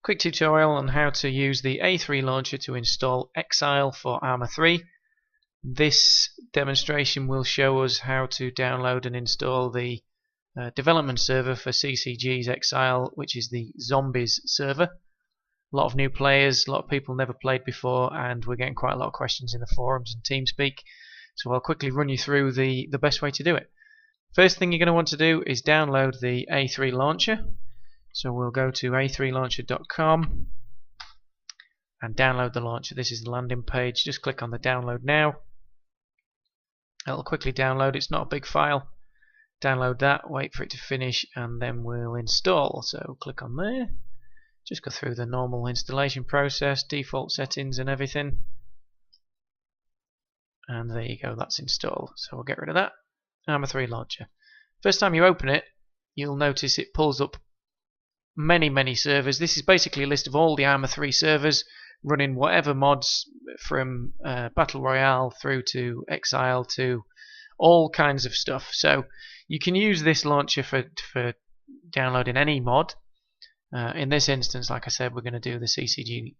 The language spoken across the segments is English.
Quick tutorial on how to use the A3 launcher to install Exile for Arma 3. This demonstration will show us how to download and install the development server for CCG's Exile, which is the Zombies server. A lot of new players, a lot of people never played before, and we're getting quite a lot of questions in the forums and TeamSpeak. So I'll quickly run you through the best way to do it. First thing you're going to want to do is download the A3 launcher. So we'll go to a3launcher.com and download the launcher. This is the landing page. Just click on the download now. It'll quickly download. It's not a big file. Download that, wait for it to finish, and then we'll install. So click on there. Just go through the normal installation process, default settings and everything. And there you go, that's installed. So we'll get rid of that. Arma 3 launcher. First time you open it, you'll notice it pulls up many servers. This is basically a list of all the Arma 3 servers running whatever mods from Battle Royale through to Exile to all kinds of stuff. So you can use this launcher for downloading any mod. In this instance, like I said, we're going to do the CCG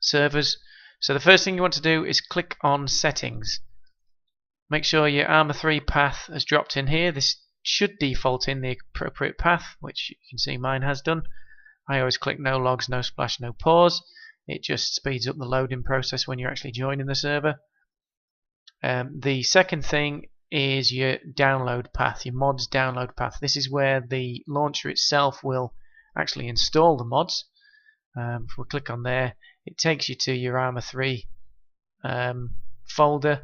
servers. So the first thing you want to do is click on Settings. Make sure your Arma 3 path has dropped in here. This should default in the appropriate path, which you can see mine has done. I always click no logs, no splash, no pause. It just speeds up the loading process when you're actually joining the server. The second thing is your download path, your mods download path. This is where the launcher itself will actually install the mods. If we click on there, it takes you to your Arma 3 folder.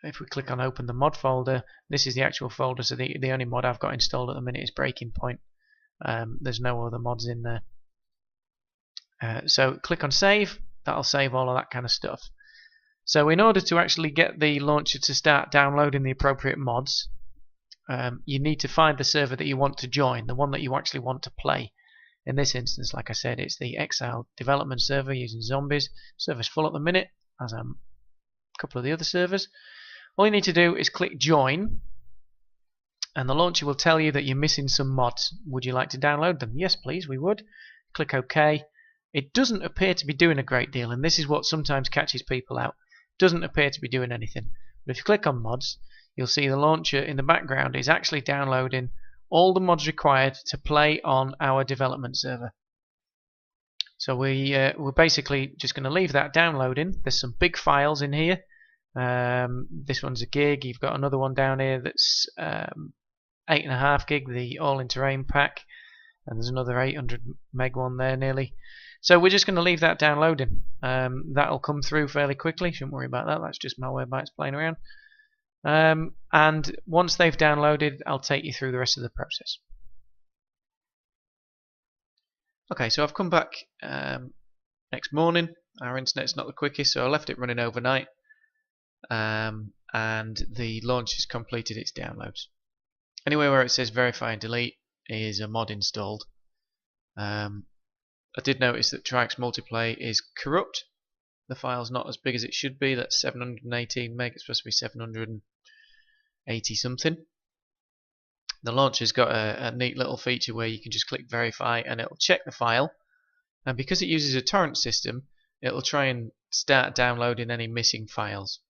If we click on open the mod folder, this is the actual folder. So the only mod I've got installed at the minute is Breaking Point. There's no other mods in there. So click on save. That'll save all of that kind of stuff. So in order to actually get the launcher to start downloading the appropriate mods, you need to find the server that you want to join, the one that you actually want to play. In this instance, like I said, it's the Exile development server using Zombies. Server's full at the minute, as a couple of the other servers. All you need to do is click join, and the launcher will tell you that you're missing some mods. Would you like to download them? Yes please, we would. Click OK. It doesn't appear to be doing a great deal, and this is what sometimes catches people out. It doesn't appear to be doing anything. But if you click on mods, you'll see the launcher in the background is actually downloading all the mods required to play on our development server. So we're basically just going to leave that downloading. There's some big files in here. This one's a gig. You've got another one down here that's 8.5 gig, the all-in-terrain pack, and there's another 800 meg one there nearly. So we're just going to leave that downloading. That'll come through fairly quickly. Shouldn't worry about that. That's just malware bytes playing around. And once they've downloaded, I'll take you through the rest of the process. Okay, so I've come back next morning. Our internet's not the quickest, so I left it running overnight. And the launch has completed its downloads. Anywhere where it says verify and delete is a mod installed. I did notice that Trike's multiplayer is corrupt. The file's not as big as it should be. That's 718 meg. It's supposed to be 780 something. The launcher's got a neat little feature where you can just click verify and it'll check the file. And because it uses a torrent system, it'll try and start downloading any missing files.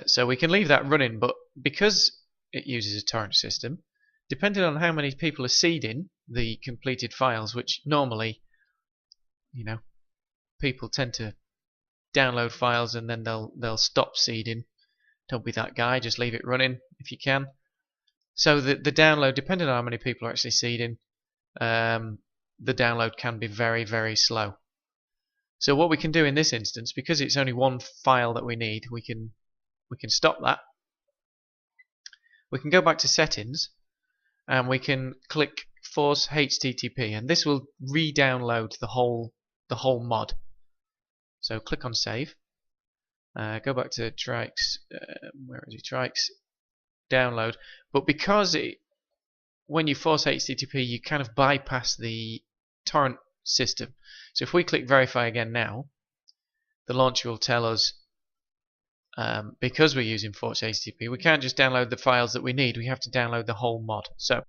So we can leave that running, but because it uses a torrent system, depending on how many people are seeding the completed files, which normally, you know, people tend to download files and then they'll stop seeding. Don't be that guy, just leave it running if you can. So the download, depending on how many people are actually seeding, the download can be very slow. So what we can do in this instance, because it's only one file that we need, we can stop that. We can go back to settings and we can click force HTTP, and this will re-download the whole mod. So click on save. Go back to Trike's. Where is it? Trike's download. But because when you force HTTP, you kind of bypass the torrent system. So if we click verify again now, the launcher will tell us because we're using force HTTP, we can't just download the files that we need. We have to download the whole mod. So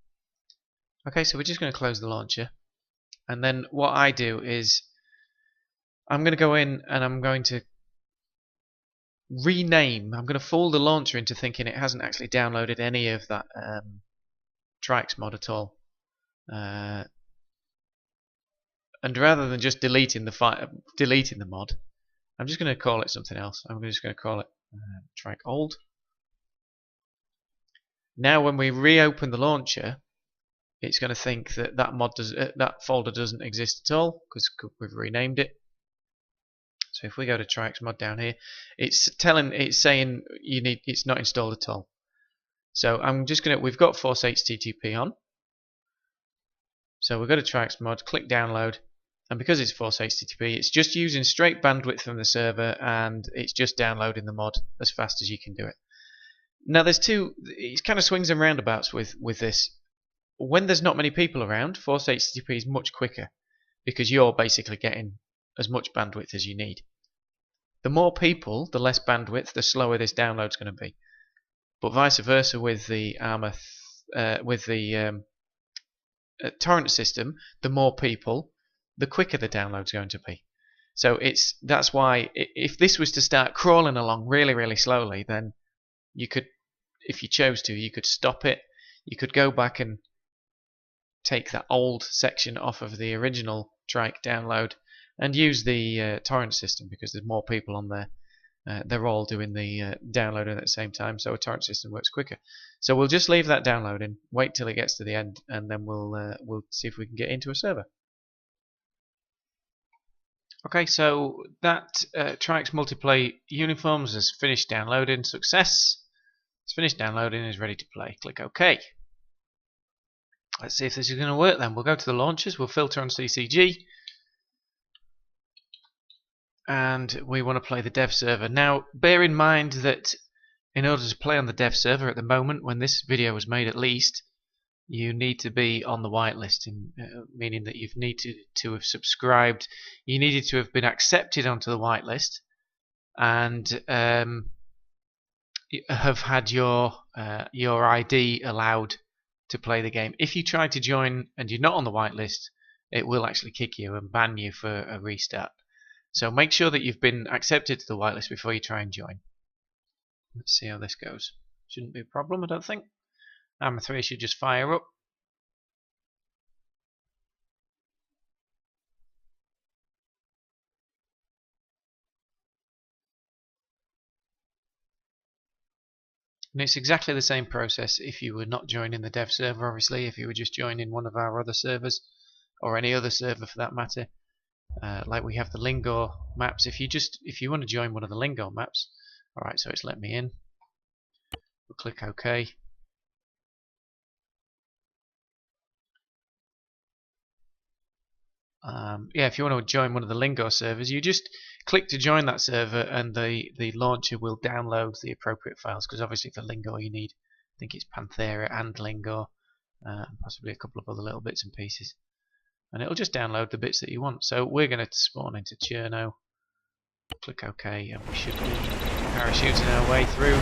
Okay, so we're just going to close the launcher, and then what I do is I'm going to go in and I'm going to rename. I'm going to fool the launcher into thinking it hasn't actually downloaded any of that Trix mod at all. And rather than just deleting the mod, I'm just going to call it something else. I'm just going to call it Trix old. Now, when we reopen the launcher, it's going to think that that folder doesn't exist at all because we've renamed it. So if we go to Trix mod down here, it's saying it's not installed at all. So we've got force HTTP on. So we'll go to Trix mod, click download, and because it's force HTTP, it's just using straight bandwidth from the server, and it's just downloading the mod as fast as you can do it. Now it kind of swings and roundabouts with this. When there's not many people around, force HTTP is much quicker because you're basically getting as much bandwidth as you need. The more people, the less bandwidth, the slower this download's going to be. But vice versa with the torrent system, the more people, the quicker the download's going to be. So that's why if this was to start crawling along really, really slowly, then you could, if you chose to, you could stop it. You could go back and take that old section off of the original Trix download and use the torrent system because there's more people on there. They're all doing the downloading at the same time, so a torrent system works quicker. So we'll just leave that downloading, wait till it gets to the end, and then we'll see if we can get into a server. Okay, so that Trix multiplayer uniforms has finished downloading. Success! It's finished downloading and is ready to play. Click OK. Let's see if this is going to work then. We'll go to the launchers, we'll filter on CCG, and we want to play the dev server. Now, bear in mind that in order to play on the dev server at the moment, when this video was made at least, you need to be on the whitelist, meaning that you need to have subscribed, you needed to have been accepted onto the whitelist, and have had your ID allowed to play the game. If you try to join and you're not on the whitelist, it will actually kick you and ban you for a restart. So make sure that you've been accepted to the whitelist before you try and join. Let's see how this goes. Shouldn't be a problem, I don't think. Arma 3 should just fire up. And it's exactly the same process if you were not joining the dev server, obviously, if you were just joining one of our other servers, or any other server for that matter. Like we have the Lingor maps. If you want to join one of the Lingor maps, alright, so it's let me in. We'll click OK. Yeah, if you want to join one of the Lingor servers, you just click to join that server, and the launcher will download the appropriate files. Because obviously for Lingor you need, I think it's Panthera and Lingor, and possibly a couple of other little bits and pieces. And it'll just download the bits that you want. So we're going to spawn into Cherno. Click OK, and we should be parachuting our way through.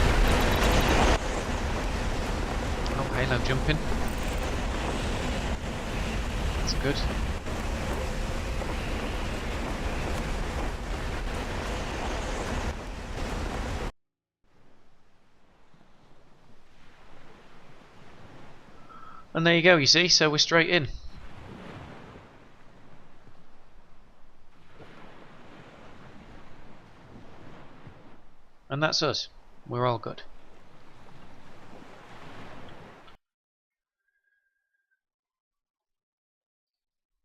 Okay, no jumping. That's good. And there you go, you see, so we're straight in. And that's us. We're all good.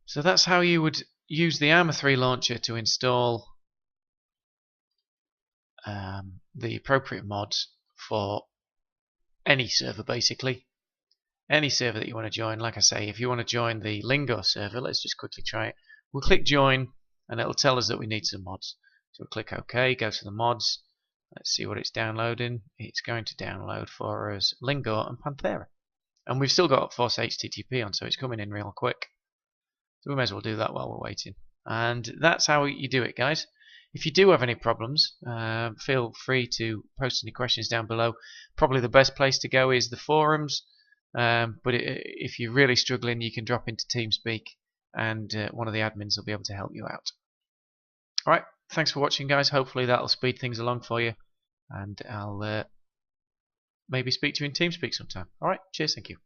So that's how you would use the Arma 3 launcher to install the appropriate mods for any server, basically. Any server that you want to join. Like I say, if you want to join the Lingor server, let's just quickly try it. We'll click join, and it'll tell us that we need some mods. So we'll click OK, go to the mods. Let's see what it's downloading. It's going to download for us Lingor and Panthera. And we've still got force HTTP on, so it's coming in real quick. So we may as well do that while we're waiting. And that's how you do it, guys. If you do have any problems, feel free to post any questions down below. Probably the best place to go is the forums. But if you're really struggling, you can drop into TeamSpeak, and one of the admins will be able to help you out. Alright, thanks for watching, guys. Hopefully that'll speed things along for you, and I'll maybe speak to you in TeamSpeak sometime. Alright, cheers, thank you.